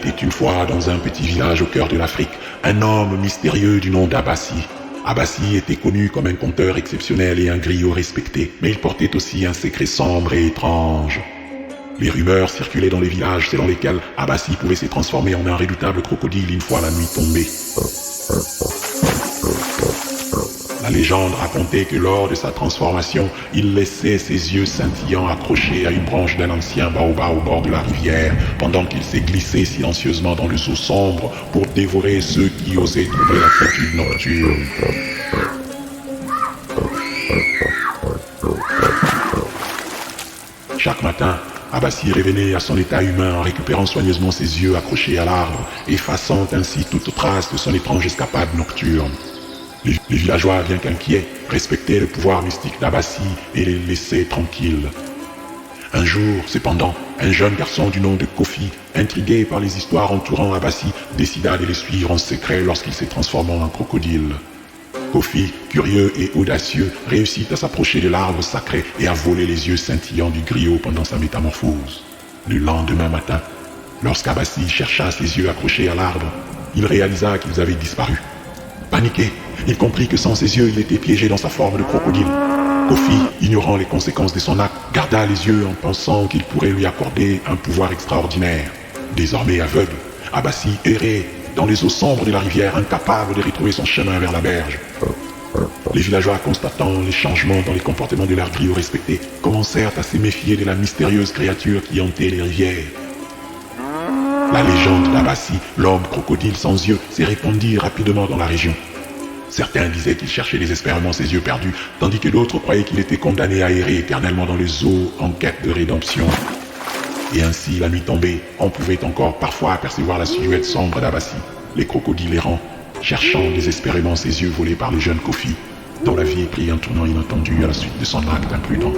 était une fois dans un petit village au cœur de l'Afrique, un homme mystérieux du nom d'Abassi. Abassi était connu comme un conteur exceptionnel et un griot respecté, mais il portait aussi un secret sombre et étrange. Les rumeurs circulaient dans les villages selon lesquels Abassi pouvait se transformer en un redoutable crocodile une fois la nuit tombée. La légende racontait que lors de sa transformation, il laissait ses yeux scintillants accrochés à une branche d'un ancien baobab au bord de la rivière, pendant qu'il s'est glissé silencieusement dans le seau sombre pour dévorer ceux qui osaient troubler la quiétude nocturne. Chaque matin, Abassi revenait à son état humain en récupérant soigneusement ses yeux accrochés à l'arbre, effaçant ainsi toute trace de son étrange escapade nocturne. Les villageois, bien qu'inquiets, respectaient le pouvoir mystique d'Abassi et les laissaient tranquilles. Un jour, cependant, un jeune garçon du nom de Kofi, intrigué par les histoires entourant Abassi, décida de les suivre en secret lorsqu'il s'est transformé en crocodile. Kofi, curieux et audacieux, réussit à s'approcher de l'arbre sacré et à voler les yeux scintillants du griot pendant sa métamorphose. Le lendemain matin, lorsqu'Abassi chercha ses yeux accrochés à l'arbre, il réalisa qu'ils avaient disparu. Paniqué, il comprit que sans ses yeux, il était piégé dans sa forme de crocodile. Kofi, ignorant les conséquences de son acte, garda les yeux en pensant qu'il pourrait lui accorder un pouvoir extraordinaire. Désormais aveugle, Abassi errait dans les eaux sombres de la rivière, incapable de retrouver son chemin vers la berge. Les villageois, constatant les changements dans les comportements de leurs griots respectés, commencèrent à se méfier de la mystérieuse créature qui hantait les rivières. La légende d'Abassi, l'homme crocodile sans yeux, s'est répandue rapidement dans la région. Certains disaient qu'il cherchait désespérément ses yeux perdus, tandis que d'autres croyaient qu'il était condamné à errer éternellement dans les eaux en quête de rédemption. Et ainsi, la nuit tombée, on pouvait encore parfois apercevoir la silhouette sombre d'Abassi, les crocodiles errants, cherchant désespérément ses yeux volés par le jeune Kofi, dont la vie prit un tournant inattendu à la suite de son acte imprudent.